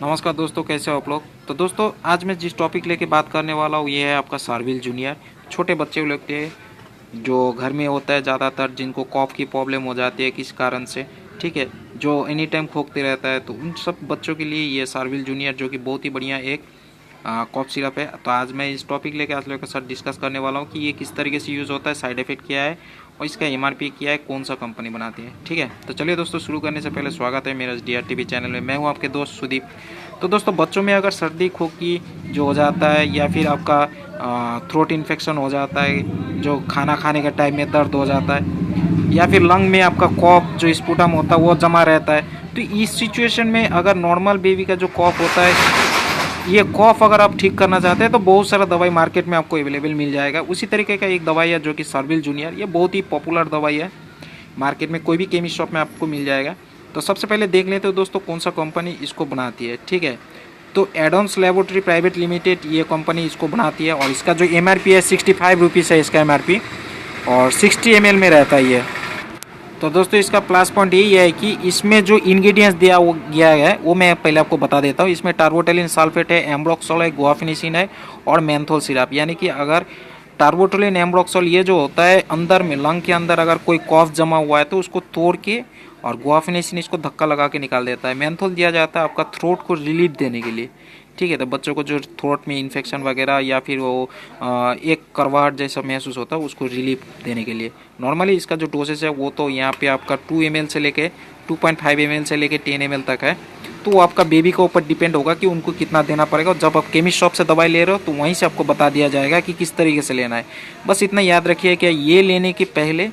नमस्कार दोस्तों, कैसे हो आप लोग। तो दोस्तों आज मैं जिस टॉपिक लेके बात करने वाला हूँ ये है आपका सार्विल जूनियर। छोटे बच्चे लगते हैं जो घर में होता है ज़्यादातर, जिनको कॉफ की प्रॉब्लम हो जाती है किस कारण से, ठीक है, जो एनी टाइम खोखते रहता है, तो उन सब बच्चों के लिए ये सार्विल जूनियर जो कि बहुत ही बढ़िया एक कॉफ सिरप है। तो आज मैं इस टॉपिक लेके आप लोगों के साथ डिस्कस करने वाला हूँ कि ये किस तरीके से यूज़ होता है, साइड इफेक्ट क्या है और इसका एमआरपी क्या है, कौन सा कंपनी बनाती है। ठीक है, तो चलिए दोस्तों, शुरू करने से पहले स्वागत है मेरा DRTV चैनल में। मैं हूँ आपके दोस्त सुदीप। तो दोस्तों बच्चों में अगर सर्दी खोखी जो हो जाता है या फिर आपका थ्रोट इन्फेक्शन हो जाता है, जो खाना खाने के टाइम में दर्द हो जाता है, या फिर लंग में आपका कॉफ जो स्पुटम होता है वो जमा रहता है, तो इस सिचुएशन में अगर नॉर्मल बेबी का जो कॉफ होता है, ये कॉफ अगर आप ठीक करना चाहते हैं तो बहुत सारा दवाई मार्केट में आपको अवेलेबल मिल जाएगा। उसी तरीके का एक दवाई है जो कि सार्विल जूनियर, ये बहुत ही पॉपुलर दवाई है, मार्केट में कोई भी केमिस्ट शॉप में आपको मिल जाएगा। तो सबसे पहले देख लेते हो दोस्तों कौन सा कंपनी इसको बनाती है। ठीक है, तो एडॉन्स लेबोरेटरी प्राइवेट लिमिटेड ये कंपनी इसको बनाती है और इसका जो एमआरपी है 65 रुपीज़ है इसका एमआरपी, और 60 ml में रहता है ये। तो दोस्तों इसका प्लस पॉइंट यही है कि इसमें जो इंग्रेडिएंट्स दिया वो गया है वो मैं पहले आपको बता देता हूँ। इसमें टार्बोटोलिन सल्फेट है, एम्ब्रोक्सोल है, गुआफिनिसिन है और मेंथोल सिरप। यानी कि अगर टार्बोटोलिन एम्ब्रोक्सोल ये जो होता है अंदर में लंग के अंदर अगर कोई कॉफ जमा हुआ है तो उसको तोड़ के, और गुआफिनिसिन इसको धक्का लगा के निकाल देता है। मेंथोल दिया जाता है आपका थ्रोट को रिलीफ देने के लिए। ठीक है, तो बच्चों को जो थ्रोट में इन्फेक्शन वगैरह या फिर वो एक करवाहट जैसा महसूस होता है उसको रिलीफ देने के लिए। नॉर्मली इसका जो डोसेज है वो तो यहाँ पे आपका 2 ml से लेके 2.5 ml से लेके 10 ml तक है। तो वो आपका बेबी के ऊपर डिपेंड होगा कि उनको कितना देना पड़ेगा। और जब आप केमिस्ट शॉप से दवाई ले रहे हो तो वहीं से आपको बता दिया जाएगा कि किस तरीके से लेना है। बस इतना याद रखिए कि ये लेने के पहले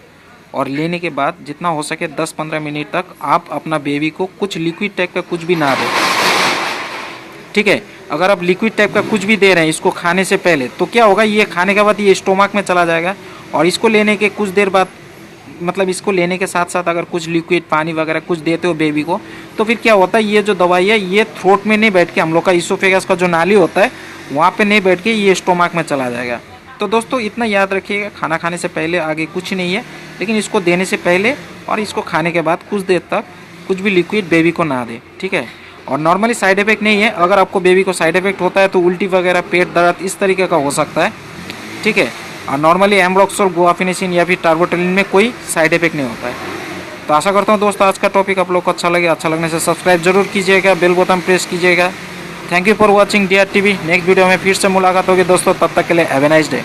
और लेने के बाद जितना हो सके 10-15 मिनट तक आप अपना बेबी को कुछ लिक्विड टाइप का कुछ भी ना दें। ठीक है, अगर आप लिक्विड टाइप का कुछ भी दे रहे हैं इसको खाने से पहले तो क्या होगा, ये खाने के बाद ये स्टोमक में चला जाएगा, और इसको लेने के कुछ देर बाद, मतलब इसको लेने के साथ साथ अगर कुछ लिक्विड पानी वगैरह कुछ देते हो बेबी को, तो फिर क्या होता है, ये जो दवाई है ये थ्रोट में नहीं बैठ के, हम लोग का इसोफेगस का जो नाली होता है वहाँ पे नहीं बैठ के ये स्टोमक में चला जाएगा। तो दोस्तों इतना याद रखिएगा, खाना खाने से पहले आगे कुछ नहीं है, लेकिन इसको देने से पहले और इसको खाने के बाद कुछ देर तक कुछ भी लिक्विड बेबी को ना दे। ठीक है, और नॉर्मली साइड इफेक्ट नहीं है। अगर आपको बेबी को साइड इफेक्ट होता है तो उल्टी वगैरह, पेट दर्द इस तरीके का हो सकता है। ठीक है, और नॉर्मली एम्ब्रोक्सोल, गुआफिनिसिन या फिर टार्बोटोलिन में कोई साइड इफेक्ट नहीं होता है। तो आशा करता हूँ दोस्तों आज का टॉपिक आप लोग को अच्छा लगे। अच्छा लगने से सब्सक्राइब जरूर कीजिएगा, बेल बटन प्रेस कीजिएगा। Thank you for watching DRTV। Next video में फिर से मुलाकात होगी दोस्तों, तब तक के लिए हैव ए नाइस डे।